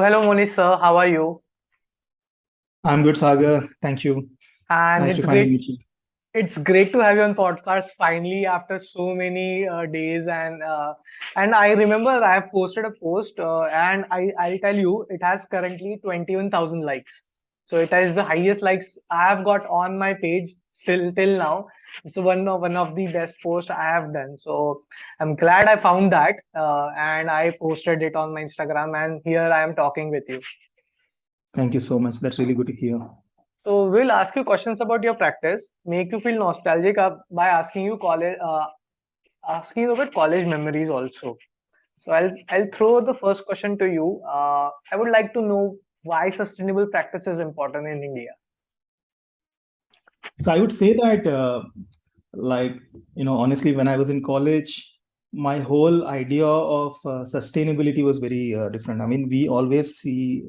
Hello, Monish sir. How are you? I'm good, Sagar. Thank you. And Nice to finally meet you. it's great to have you on podcast finally after so many days. And I remember I have posted a post, and I'll tell you it has currently 21,000 likes. So it is the highest likes I have got on my page still till now. It's one of the best posts I have done. So I'm glad I found that, and I posted it on my Instagram. And here I am talking with you. Thank you so much. That's really good to hear. So we'll ask you questions about your practice, make you feel nostalgic by asking you about college memories also. So I'll throw the first question to you. I would like to know why sustainable practice is important in India. So I would say that, like, honestly, when I was in college, my whole idea of sustainability was very different. I mean, we always see,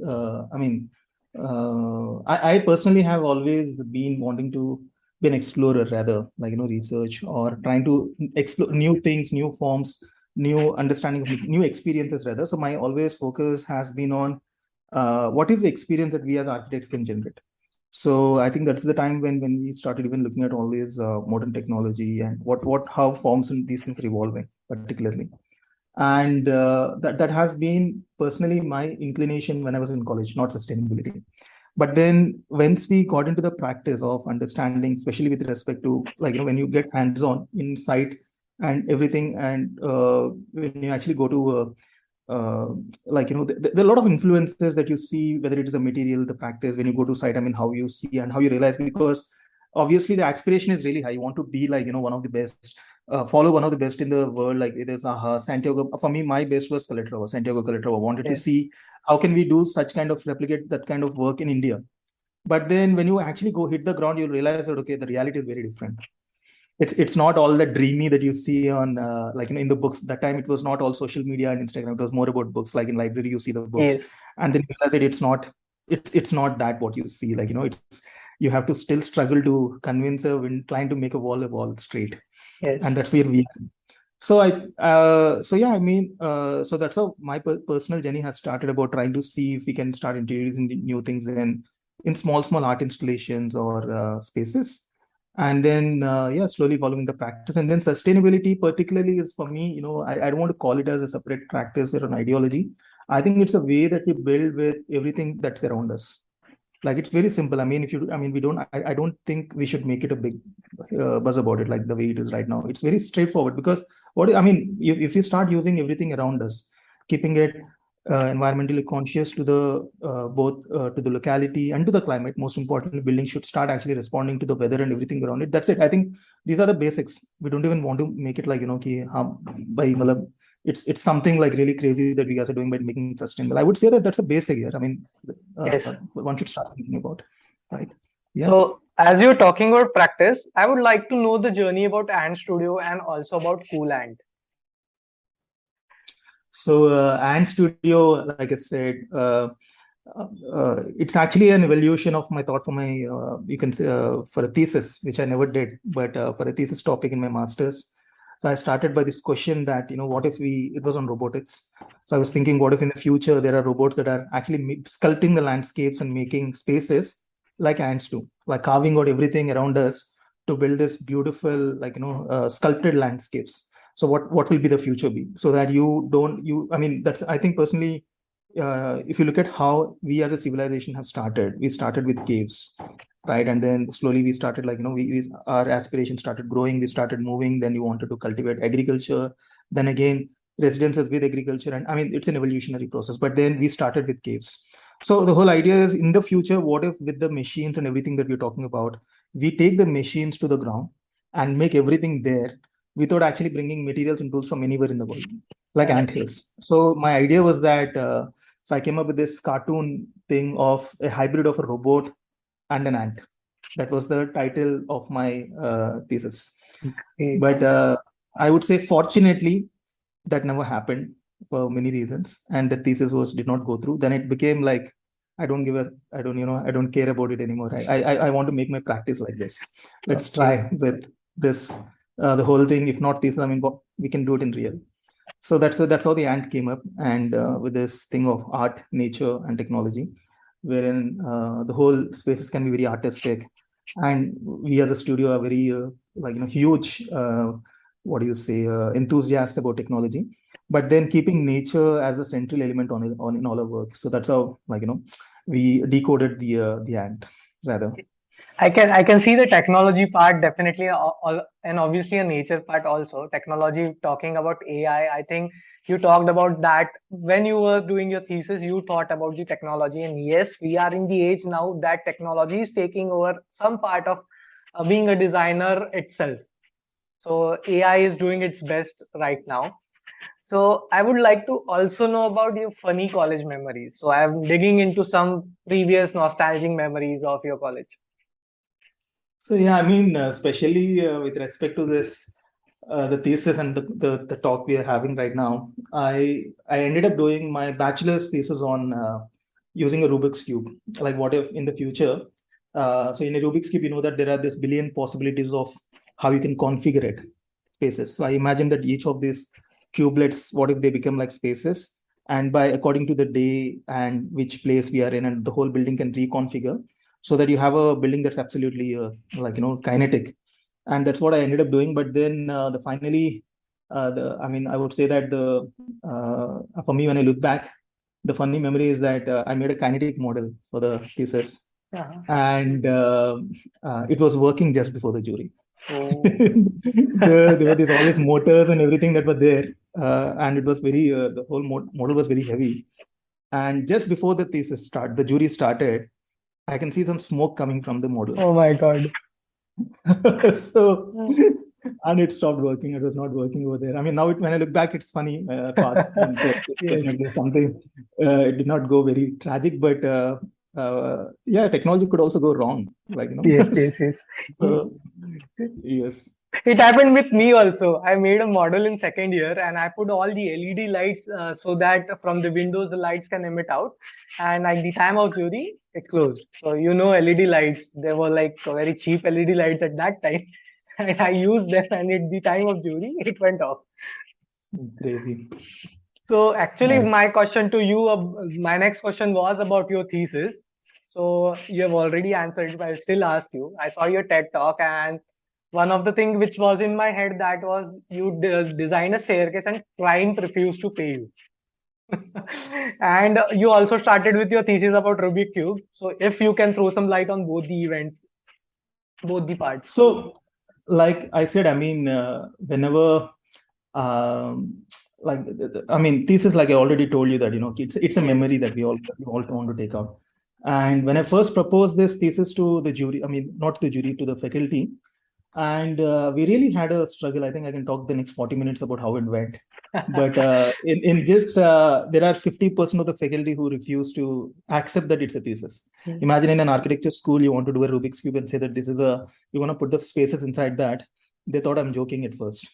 I personally have always been wanting to be an explorer rather, like, research or trying to explore new things, new forms, new understanding of new experiences rather. So my always focus has been on what is the experience that we as architects can generate. So I think that's the time when we started even looking at all these modern technology and what how forms and these things are evolving particularly. And that has been personally my inclination when I was in college, not sustainability. But then once we got into the practice of understanding, especially with respect to, like, when you get hands-on in site and everything, and when you actually go to uh, there are a lot of influences that you see, whether it is the material, the practice, when you go to site, I mean, how you see and how you realize, because obviously the aspiration is really high. You want to be like, one of the best, follow one of the best in the world. Like there's Santiago. For me, my best was Calatrava, Santiago Calatrava. Wanted to Yes. see how can we do such kind of replicate that kind of work in India. But then when you actually go hit the ground, you realize that okay, the reality is very different. It's not all that dreamy that you see on in the books. That time it was not all social media and Instagram. It was more about books. Like in library, you see the books, Yes. and then you realize that it's not that what you see. Like it's you have to still struggle to convince a client to make a wall straight, Yes. and that's where we are. So yeah, I mean, so that's how my personal journey has started, about trying to see if we can start introducing the new things in small art installations or spaces, and then yeah, slowly following the practice. And then sustainability particularly is for me, I don't want to call it as a separate practice or an ideology. I think it's a way that we build with everything that's around us. Like it's very simple. I mean, if you I mean we don't I don't think we should make it a big buzz about it, like the way it is right now. It's very straightforward, because what I mean, if you start using everything around us, keeping it environmentally conscious to the both to the locality and to the climate. Most importantly, buildings should start actually responding to the weather and everything around it. That's it. I think these are the basics. We don't even want to make it like, ki, by it's something like really crazy that we guys are doing by making it sustainable. I would say that that's a basic here. I mean, Yes. one should start thinking about, right? Yeah. So as you're talking about practice, I would like to know the journey about Ant Studio and also about CoolAnt. So, and studio, like I said, it's actually an evaluation of my thought for my, you can say, for a thesis, which I never did, but for a thesis topic in my master's. So I started by this question that, what if it was on robotics. So I was thinking, what if in the future there are robots that are actually sculpting the landscapes and making spaces like ants do, like carving out everything around us to build this beautiful, sculpted landscapes. So what will be the future be, so that I mean, that's, I think personally, if you look at how we as a civilization have started, we started with caves, right? And then slowly we started, like, our aspirations started growing, we started moving, then we wanted to cultivate agriculture, then again residences with agriculture, and I mean, it's an evolutionary process, but then we started with caves. So the whole idea is, in the future, what if with the machines and everything that we're talking about, we take the machines to the ground and make everything there without actually bringing materials and tools from anywhere in the world, like ant Correct. hills. So my idea was that, so I came up with this cartoon thing of a hybrid of a robot and an ant. That was the title of my thesis. Great. But I would say, fortunately, that never happened for many reasons, and the thesis was did not go through. Then it became like, I don't care about it anymore. I want to make my practice like this. Let's Okay. try with this, the whole thing. If not thesis, I mean, we can do it in real. So that's how the ant came up, and with this thing of art, nature, and technology, wherein the whole spaces can be very artistic, and we as a studio are very huge what do you say enthusiasts about technology, but then keeping nature as a central element on in all our work. So that's how we decoded the ant rather. I can see the technology part definitely, and obviously a nature part also. Technology, talking about AI, I think you talked about that when you were doing your thesis. You thought about the technology, and yes, we are in the age now that technology is taking over some part of being a designer itself. So AI is doing its best right now. So I would like to also know about your funny college memories. So I'm digging into some previous nostalgic memories of your college. So yeah, I mean, especially with respect to this, the thesis and the talk we are having right now, I ended up doing my bachelor's thesis on using a Rubik's cube. Like, what if in the future? So in a Rubik's cube, you know that there are this billion possibilities of how you can configure it, spaces. So I imagine that each of these cubelets, what if they become like spaces, and by according to the day and which place we are in, and the whole building can reconfigure so that you have a building that's absolutely kinetic. And that's what I ended up doing. But then the finally I mean, I would say that the for me, when I look back, the funny memory is that I made a kinetic model for the thesis, Uh-huh. and it was working just before the jury. Oh. There were these all these motors and everything that were there, and it was very the whole model was very heavy. And just before the jury started, I can see some smoke coming from the model. Oh my God. So, and it stopped working. It was not working over there. I mean, now when I look back, it's funny, past. And so it's Yes, definitely something. It did not go very tragic, but yeah, technology could also go wrong. yes, yes, yes. So, yes. It happened with me also. I made a model in second year and I put all the LED lights so that from the windows the lights can emit out. And at the time of jury, it closed. So you know LED lights, they were like very cheap LED lights at that time. And I used them and at the time of jury, it went off. Crazy. So actually, Nice. my question to you, my next question was about your thesis. So you have already answered, but I'll still ask you. I saw your TED talk, and one of the things which was in my head that was you design a staircase and client refused to pay you. And you also started with your thesis about Rubik cube. So if you can throw some light on both the events, both the parts. So, like I said, I mean, whenever um I mean, thesis, like I already told you, that it's a Yes. memory that we all want to take out. And when I first proposed this thesis to the jury, I mean, not to the jury, to the faculty, and we really had a struggle. I think I can talk the next 40 minutes about how it went. But in just there are 50% of the faculty who refuse to accept that it's a thesis. Imagine in an architecture school, you want to do a Rubik's cube and say that this is you want to put the spaces inside that. They thought I'm joking at first,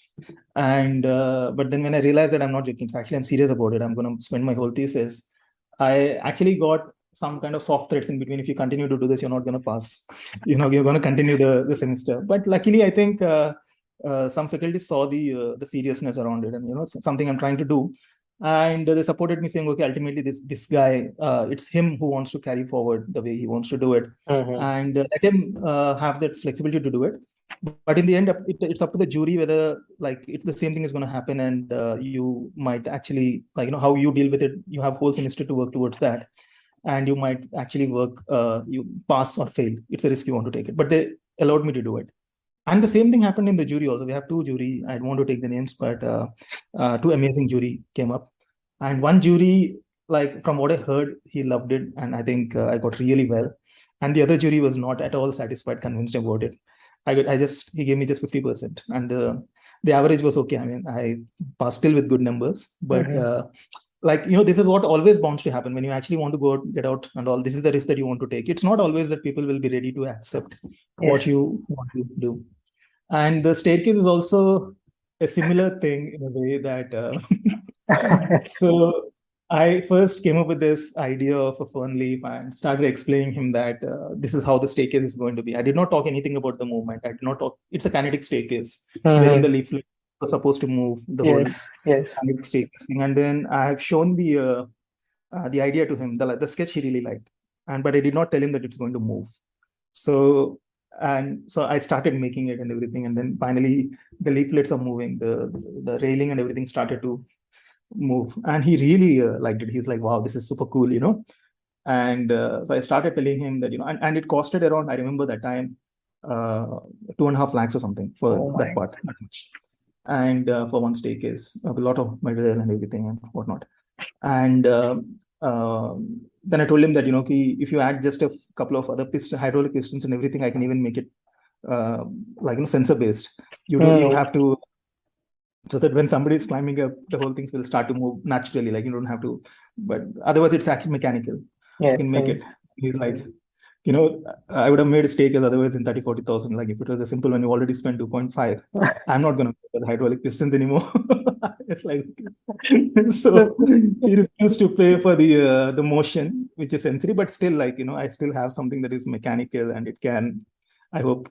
and but then when I realized that I'm not joking, so actually I'm serious about it, I'm going to spend my whole thesis. I actually got some kind of soft threats in between. If you continue to do this, you're not going to pass. You're going to continue the semester. But luckily, I think some faculty saw the seriousness around it, and something I'm trying to do, and they supported me, saying, okay, ultimately this guy, it's him who wants to carry forward the way he wants to do it, Mhm. and let him have that flexibility to do it. But in the end, it's up to the jury whether like it's the same thing is going to happen, and you might actually, like, how you deal with it. You have whole semester to work towards that, and you might actually work, you pass or fail. It's a risk you want to take it, but they allowed me to do it. And the same thing happened in the jury also. We have two jury. I don't want to take the names, but two amazing jury came up, and one jury, like from what I heard, he loved it, and I think I got really well. And the other jury was not at all satisfied, convinced about it. He gave me just 50%, and the average was okay. I mean, I passed still with good numbers, but Mhm. this is what always bounds to happen when you actually want to go out, get out, and all. This is the risk that you want to take. It's not always that people will be ready to accept Yes. what you want to do. And the staircase is also a similar thing in a way that so I first came up with this idea of a fern leaf and started explaining him that this is how the staircase is going to be. I did not talk anything about the movement. I did not talk. It's a kinetic staircase wherein the Mhm. leaflet was supposed to move the whole Yes. staircase thing. And then I have shown the idea to him, the sketch he really liked, and but I did not tell him that it's going to move. So I started making it and everything, and then finally the leaflets are moving, the railing and everything started to move, and he really liked it. He's like, "Wow, this is super cool," you know. And so I started telling him that, you know, and it costed around, I remember that time, 2.5 lakhs or something for Oh that my. part, that much. And for one staircase, a lot of material and everything and whatnot. And then I told him that, you know, if you add just a couple of other hydraulic pistons and everything, I can even make it like, you know, sensor based. You have to, so that when somebody is climbing up, the whole things will start to move naturally. Like, you don't have to, but otherwise it's actually mechanical. You Yes. can make it. He's like, you know, I would have made a stake as otherwise in 30,000-40,000. Like if it was a simple one, you already spent 2.5. I'm not going to pay the hydraulic pistons anymore. It's like, so he refused to pay for the motion, which is sensory, but still, like, you know, I still have something that is mechanical, and it can, I hope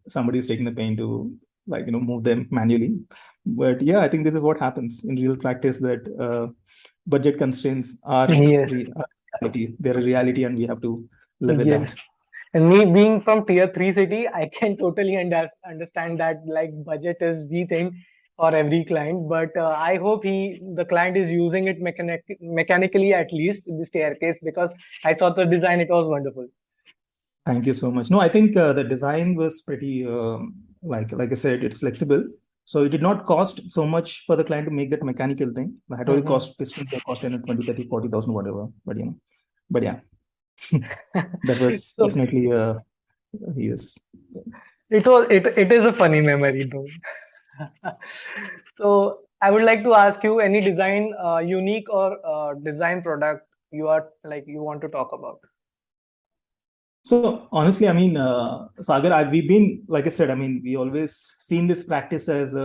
somebody is taking the pain to, like, you know, move them manually. But yeah, I think this is what happens in real practice, that budget constraints are Yes. reality. They're a reality, and we have to live with Yes. that. And me being from tier 3 city, I can totally understand that like budget is the thing for every client. But I hope the client is using it mechanically at least the staircase, because I saw the design, it was wonderful. Thank you so much. No, I think the design was pretty, like I said, it's flexible. So it did not cost so much for the client to make that mechanical thing. The hydraulic Mhm. cost piston they cost 20, 30, 40,000, whatever. But you know, but yeah, that was So definitely yes. it is a funny memory though. So I would like to ask you any design unique or design product you are like you want to talk about. So honestly, I mean, Sagar, we've been, like I said, I mean, we always seen this practice as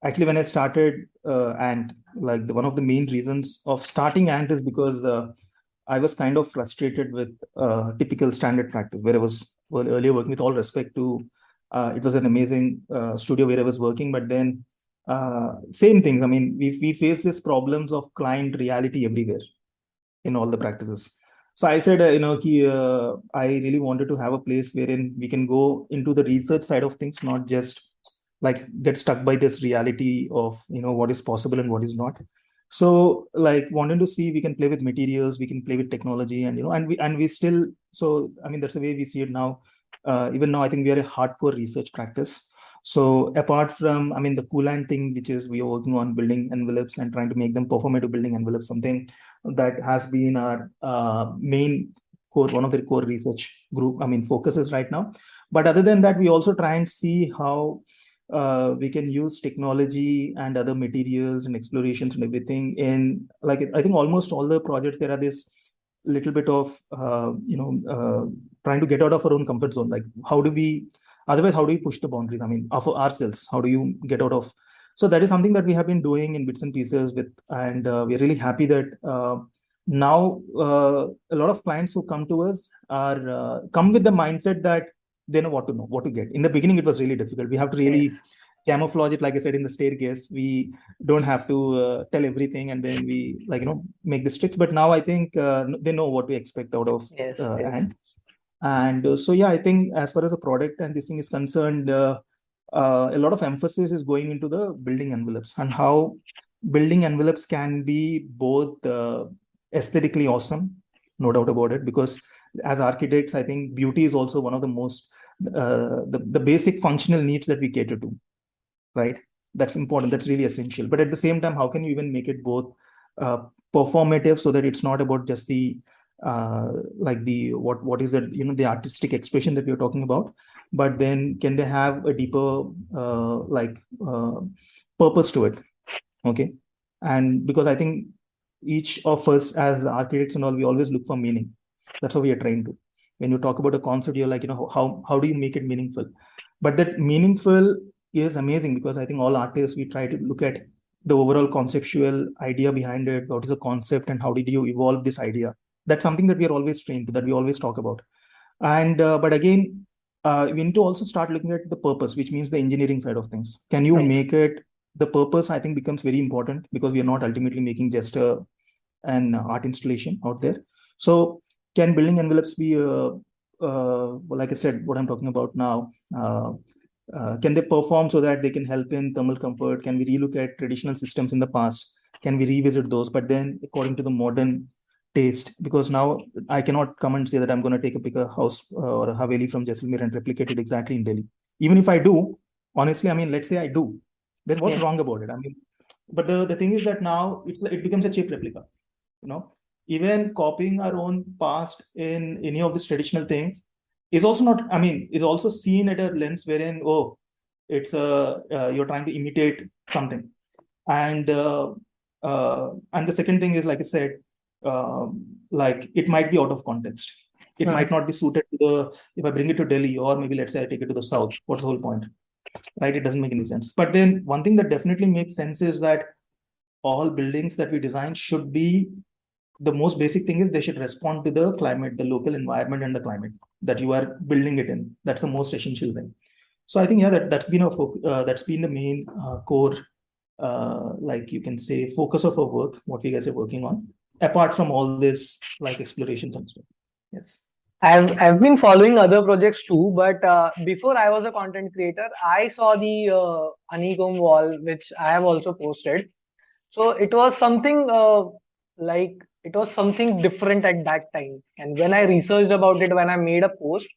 actually when I started Ant, like one of the main reasons of starting Ant is because I was kind of frustrated with typical standard practice where I was, well, earlier working. With all respect to, it was an amazing studio where I was working, but then same things. I mean, we face these problems of client reality everywhere in all the practices. So I said, I really wanted to have a place wherein we can go into the research side of things, not just like get stuck by this reality of, you know, what is possible and what is not. So like wanting to see we can play with materials, we can play with technology, and you know, and we still. So I mean, that's the way we see it now. Even now, I think we are a hardcore research practice. So apart from, I mean, the CoolAnt thing, which is we are working on building envelopes and trying to make them performative building envelopes, something that has been our main core, one of the core research group, I mean, focuses right now. But other than that, we also try and see how we can use technology and other materials and explorations and everything in, like, I think almost all the projects, there are this little bit of, trying to get out of our own comfort zone. Like, how do we, otherwise, how do we push the boundaries? I mean, of ourselves, how do you get out of, so that is something that we have been doing in bits and pieces with, and we're really happy that now a lot of clients who come to us are come with the mindset that they know what to get. In the beginning, it was really difficult. We have to Yes. really camouflage it, like I said, in the staircase. We don't have to tell everything, and then we, like, you know, make the tricks. But now I think they know what we expect out of Yes. Yes. and so yeah, I think as far as the product and this thing is concerned, a lot of emphasis is going into the building envelopes and how building envelopes can be both aesthetically awesome, no doubt about it, because as architects, I think beauty is also one of the most the basic functional needs that we cater to, right? That's important, that's really essential. But at the same time, how can you even make it both uh, performative, so that it's not about just the like the what is it, you know, the artistic expression that we're talking about, but then can they have a deeper purpose to it? Okay. And because I think each of us as architects and all, we always look for meaning. That's how we are trained to. When you talk about a concept, you're like, you know, how do you make it meaningful? But that meaningful is amazing, because I think all artists, we try to look at the overall conceptual idea behind it. What is the concept and how did you evolve this idea? That's something that we are always trained to, that we always talk about. And but again, we need to also start looking at the purpose, which means the engineering side of things. Can you Right. make it, the purpose, I think, becomes very important, because we are not ultimately making just an art installation out there. So can building envelopes be, well, like I said, what I'm talking about now, can they perform so that they can help in thermal comfort? Can we relook at traditional systems in the past? Can we revisit those, but then according to the modern taste? Because now I cannot come and say that I'm going to take a bigger house or a Haveli from Jaisalmer and replicate it exactly in Delhi. Even if I do, honestly, I mean, let's say I do, then what's Yeah. wrong about it? I mean, but the thing is that now it becomes a cheap replica. You know, even copying our own past in any of these traditional things is also not, I mean, is also seen at a lens wherein, oh, it's you're trying to imitate something. And and the second thing is, like I said, like it might be out of context. It might not be suited to the, if I bring it to Delhi, or maybe let's say I take it to the south, what's the whole point? Right? It doesn't make any sense. But then one thing that definitely makes sense is that all buildings that we design should be, the most basic thing is they should respond to the climate, the local environment and the climate that you are building it in. That's the most essential thing. So I think, yeah, that's been that's been the main core, like you can say, focus of our work, what we guys are working on, apart from all this like explorations and stuff. Yes. I've been following other projects too, but before I was a content creator, I saw the honeycomb wall, which I have also posted. So it was something like it was something different at that time. And when I researched about it, when I made a post,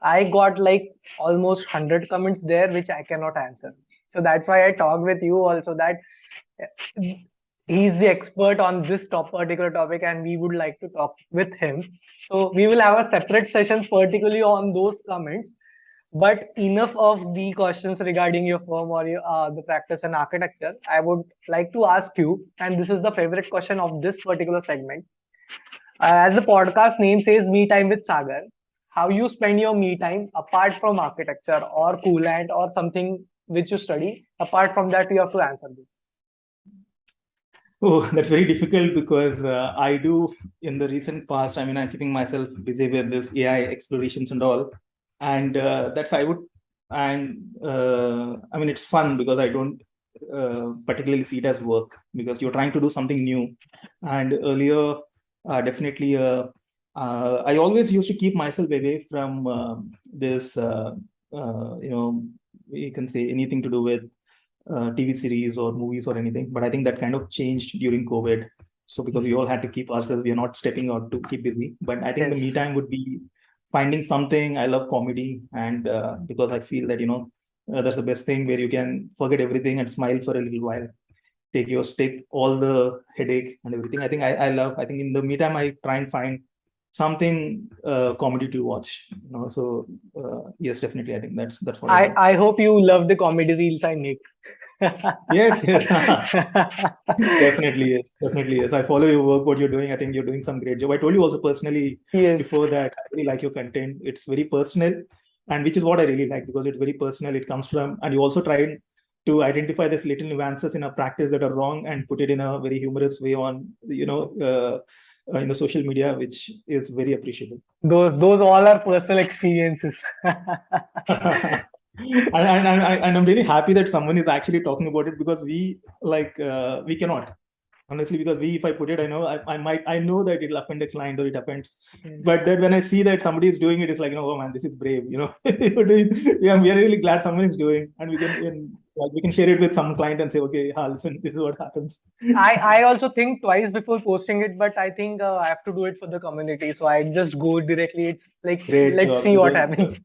I got like almost 100 comments there, which I cannot answer. So that's why I talked with you also, that he's the expert on this particular topic, and we would like to talk with him. So we will have a separate session particularly on those comments. But enough of the questions regarding your firm or the practice and architecture. I would like to ask you, and this is the favorite question of this particular segment. As the podcast name says, Me Time with Sagar, how you spend your me time apart from architecture or CoolAnt or something which you study. Apart from that, you have to answer this. Oh, that's very difficult, because I do in the recent past, I mean, I'm keeping myself busy with this AI explorations and all. And that's, I would, and I mean, it's fun because I don't particularly see it as work, because you're trying to do something new. And earlier, definitely, I always used to keep myself away from this, you know, you can say anything to do with TV series or movies or anything. But I think that kind of changed during COVID. So because we all had to keep ourselves, we are not stepping out to keep busy. But I think the Yes. me time would be finding something. I love comedy, and because I feel that, you know, that's the best thing, where you can forget everything and smile for a little while. Take all the headache and everything. I think I love. I think in the me time I try and find something comedy to watch. You know, so yes, definitely. I think that's what I do. I hope you love the comedy reels I make. Yes, yes. Definitely, yes. Definitely, yes. I follow your work, what you're doing. I think you're doing some great job. I told you also personally Yes. before that, I really like your content. It's very personal, and which is what I really like, because it's very personal. It comes from, and you also try to identify this little nuances in a practice that are wrong and put it in a very humorous way on, you know, in the social media, which is very appreciable. Those all are personal experiences. And I'm really happy that someone is actually talking about it, because we like we cannot, honestly, because we, if I put it, I know I know that it'll offend a client or it offends, Yes. but then when I see that somebody is doing it, it's like, you know, oh man, this is brave, you know. You're doing, yeah, we are really glad someone is doing, and like, we can share it with some client and say, okay, listen, this is what happens. I also think twice before posting it, but I think I have to do it for the community, so I just go directly. It's like, Great let's job, see what great happens. job.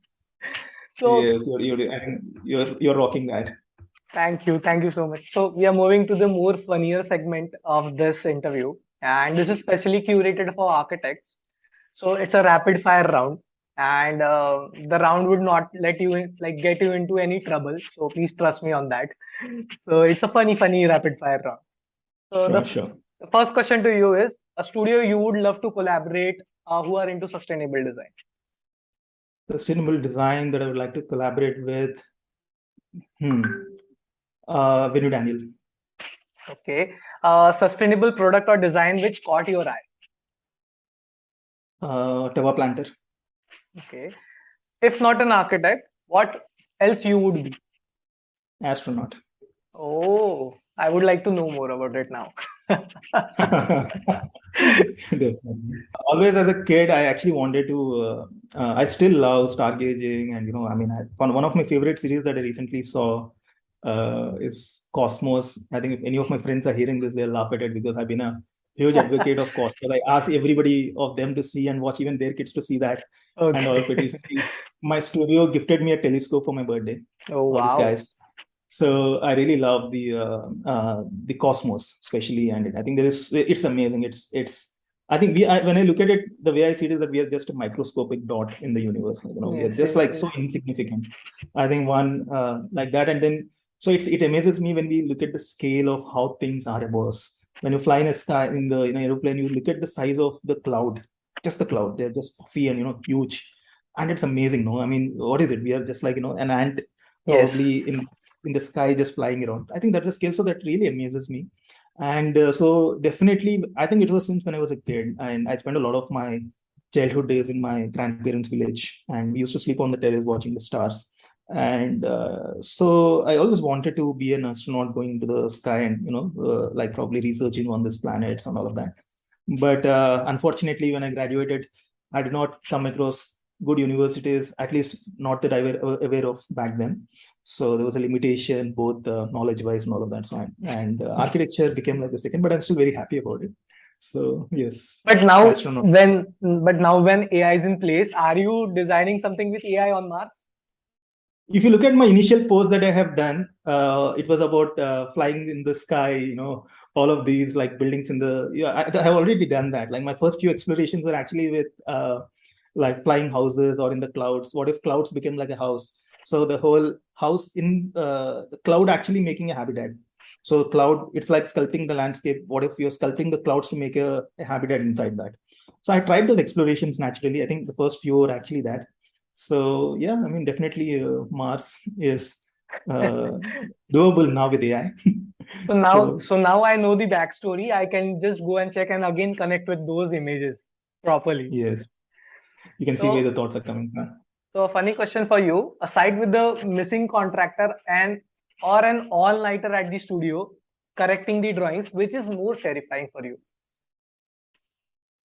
So Yes, I think you're rocking that. thank you so much. So we are moving to the more funnier segment of this interview, and this is specially curated for architects. So it's a rapid fire round, and the round would not let you like get you into any trouble. So please trust me on that. So it's a funny rapid fire round. So Sure, sure. the first question to you is a studio you would love to collaborate who are into sustainable design. Sustainable design that I would like to collaborate with. Hmm. Venu Daniel. Okay. Sustainable product or design which caught your eye. Tava Planter. Okay. If not an architect, what else you would be? Astronaut. Oh, I would like to know more about it now. Definitely. Always as a kid, I actually wanted to. I still love stargazing, and I mean, one of my favorite series that I recently saw is Cosmos. I think if any of my friends are hearing this, they'll laugh at it because I've been a huge advocate of Cosmos. I ask everybody of them to see and watch, even their kids to see that, and all of it. Okay. Recently, my studio gifted me a telescope for my birthday. Oh, All these wow. guys. So I really love the Cosmos, especially, and I think it's amazing. It's I think when I look at it, the way I see it is that we are just a microscopic dot in the universe. We are Yes, just yes, like so yes. insignificant. I think one like that, and then so it amazes me when we look at the scale of how things are above us. When you fly in a sky in an aeroplane, you look at the size of the cloud, just the cloud. They're just puffy and huge, and it's amazing. No, I mean, what is it? We are just like an ant Yes. probably in the sky just flying around. I think that's a skill so that really amazes me. And so definitely, I think it was since when I was a kid, and I spent a lot of my childhood days in my grandparents' village, and we used to sleep on the terrace watching the stars. And so I always wanted to be an astronaut going into the sky and like probably researching on these planets and all of that. But unfortunately, when I graduated, I did not come across good universities, at least not that I were aware of back then. So there was a limitation, both knowledge-wise and all of that. So and architecture became like the second, but I'm still very happy about it. So yes, But now astronaut. when AI is in place, are you designing something with AI on Mars? If you look at my initial post that I have done, it was about flying in the sky, all of these like buildings in the, yeah, I have already done that. Like my first few explorations were actually with like flying houses or in the clouds. What if clouds became like a house? So the whole house in the cloud actually making a habitat. So cloud, it's like sculpting the landscape. What if you're sculpting the clouds to make a habitat inside that? So I tried those explorations naturally. I think the first few were actually that. So yeah, I mean, definitely Mars is uh, doable now with AI. So now, So so now I know the backstory. I can just go and check and again connect with those images properly. yes, you can see where So, the thoughts are coming from. so a funny question for you. Aside with the missing contractor and or an all-nighter at the studio correcting the drawings, which is more terrifying for you?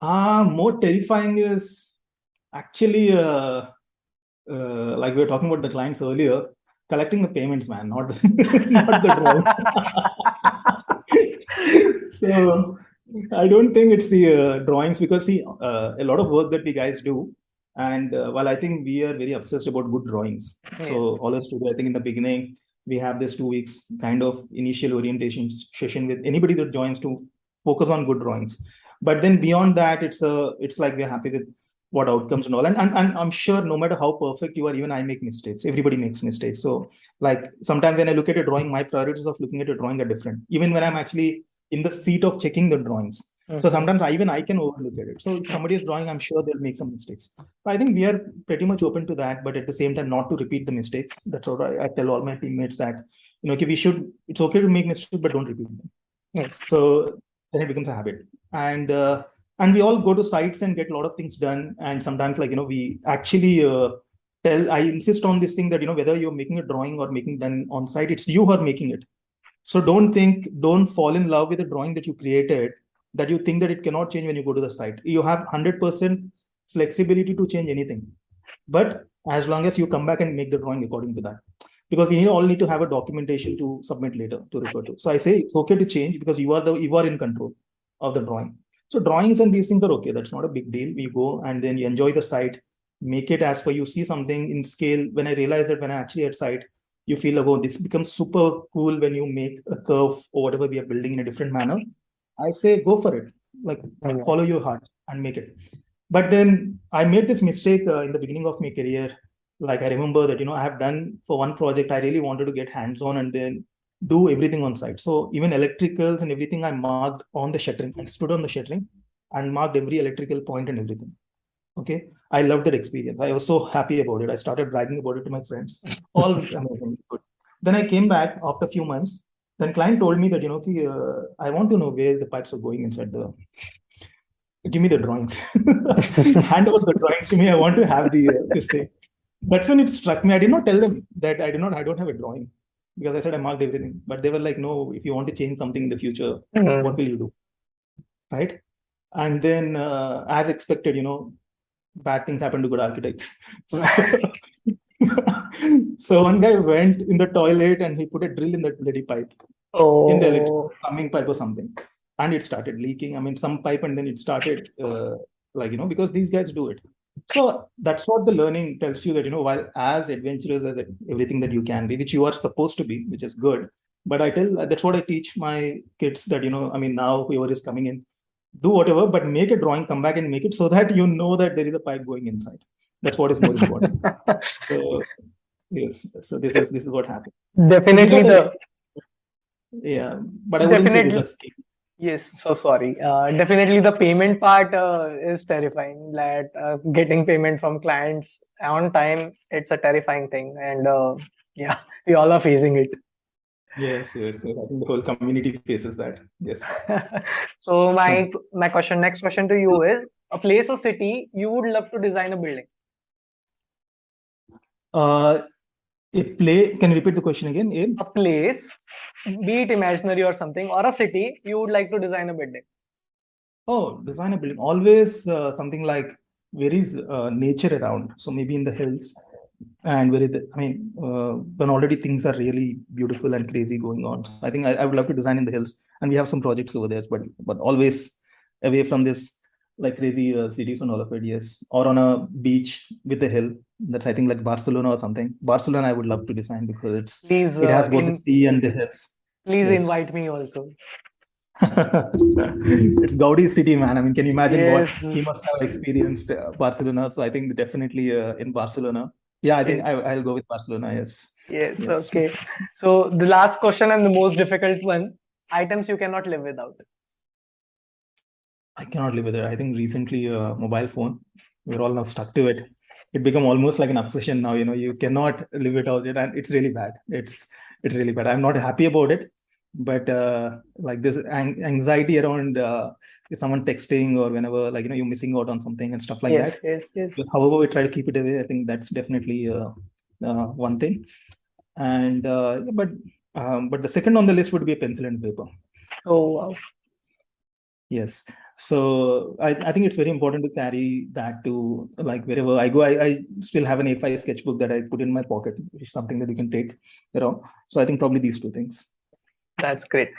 More terrifying is actually like we were talking about the clients earlier, collecting the payments, man, not not the drawing. So I don't think it's the drawings because see, a lot of work that we guys do, and while I think we are very obsessed about good drawings. Yes. So all us today, I think in the beginning we have this 2 weeks kind of initial orientation session with anybody that joins to focus on good drawings. But then beyond that, it's like we're happy with what outcomes and all. And I'm sure no matter how perfect you are, even I make mistakes. Everybody makes mistakes. So like sometimes when I look at a drawing, my priorities of looking at a drawing are different. Even when I'm actually in the seat of checking the drawings. So Mhm. sometimes I can overlook at it. So if somebody is drawing, I'm sure they'll make some mistakes. So I think we are pretty much open to that, but at the same time, not to repeat the mistakes. That's what I tell all my teammates that, okay, it's okay to make mistakes, but don't repeat them. Yes. So then it becomes a habit. And we all go to sites and get a lot of things done. And sometimes like, we actually I insist on this thing that, whether you're making a drawing or making done on site, it's you who are making it. So don't fall in love with the drawing that you created, that you think that it cannot change when you go to the site. You have 100% flexibility to change anything. But as long as you come back and make the drawing according to that. Because we all need to have a documentation to submit later to refer to. So I say it's okay to change because you are in control of the drawing. So drawings and these things are okay. That's not a big deal. We go and then you enjoy the site, make it as per you see something in scale. When I realize that when I actually at site, you feel like, oh, this becomes super cool when you make a curve or whatever we are building in a different manner. I say go for it. Like Yeah. follow your heart and make it. But then I made this mistake in the beginning of my career. Like I remember that, I have done for one project, I really wanted to get hands-on and then do everything on site. So even electricals and everything I marked on the shuttering. I stood on the shuttering and marked every electrical point and everything. Okay. I loved that experience. I was so happy about it. I started bragging about it to my friends. All amazing. Good. Then I came back after a few months. Then client told me that, I want to know where the pipes are going inside the, give me the drawings. Hand over the drawings to me. I want to have the this thing. That's when it struck me. I did not tell them that I don't have a drawing, because I said I marked everything. But they were like, no, if you want to change something in the future, Hmm. what will you do? Right. And then, as expected, bad things happen to good architects. So, so one guy went in the toilet and he put a drill in that bloody pipe, in the Oh. plumbing pipe or something, and it started leaking. I mean, some pipe, and then it started, because these guys do it. So that's what the learning tells you, that while as adventurous as everything that you can be, which you are supposed to be, which is good. But that's what I teach my kids, that I mean, now whoever is coming in, do whatever, but make a drawing, come back and make it, so that you know that there is a pipe going inside. That's what is more important. So yes, so this is what happened. So these are Definitely the, the yeah, but I wouldn't say these are definitely skills. yes. So sorry. Definitely the payment part is terrifying. That getting payment from clients on time, it's a terrifying thing, and yeah, we all are facing it. Yes. I think the whole community faces that. Yes. So So, next question to you is a place or city you would love to design a building. uh, can you repeat the question again, Abe? A place, be it imaginary or something, or a city you would like to design a building. Oh, design a building. Always something like where is nature around. So maybe in the hills, and when already things are really beautiful and crazy going on. So I think I would love to design in the hills, and we have some projects over there, but always away from this like crazy cities and all of it. Yes, or on a beach with a hill. That's, I think, like Barcelona or something. Barcelona, I would love to design, because Please, it has both the sea and the hills. please Yes. invite me also. It's Gaudi's city, man. I mean, can you imagine what Yes, he must have experienced, Barcelona? So I think definitely in Barcelona. Yeah, I think yes, I'll go with Barcelona. Yes. yes. Yes. Okay. So the last question and the most difficult one: items you cannot live without. I cannot live with it. I think recently, mobile phone, we're all now stuck to it. It become almost like an obsession now. You cannot live without it, and it's really bad. It's really bad. I'm not happy about it, but like this anxiety around, is someone texting, or whenever, like, you're missing out on something and stuff like Yes, that. yes, yes. However we try to keep it away, I think that's definitely one thing. And but the second on the list would be a pencil and paper. Oh wow. Yes. So I think it's very important to carry that to, like, wherever I go. I still have an A5 sketchbook that I put in my pocket, which is something that you can take around. So I think probably these two things. That's great.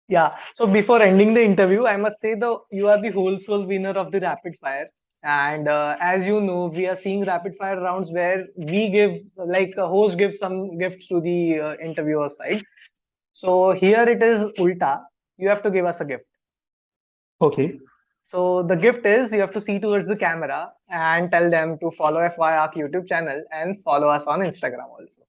Yeah. So before ending the interview, I must say the you are the whole soul winner of the rapid fire. And as you know, we are seeing rapid fire rounds where we give, like, a host gives some gifts to the interviewer side. So here it is ulta. You have to give us a gift. Okay. So the gift is you have to see towards the camera and tell them to follow f.y.i YouTube channel and follow us on Instagram also.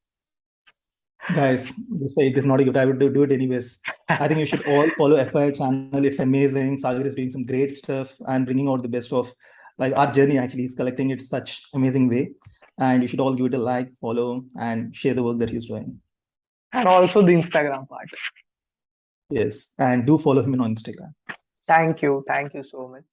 Guys, it is not a gift. I would do it anyways. I think you should all follow FI channel. It's amazing. Sagar is doing some great stuff and bringing out the best of, like, our journey. Actually, he's collecting it such amazing way. And you should all give it a like, follow, and share the work that he's doing. And also the Instagram part. Yes. And do follow him on Instagram. Thank you. Thank you so much.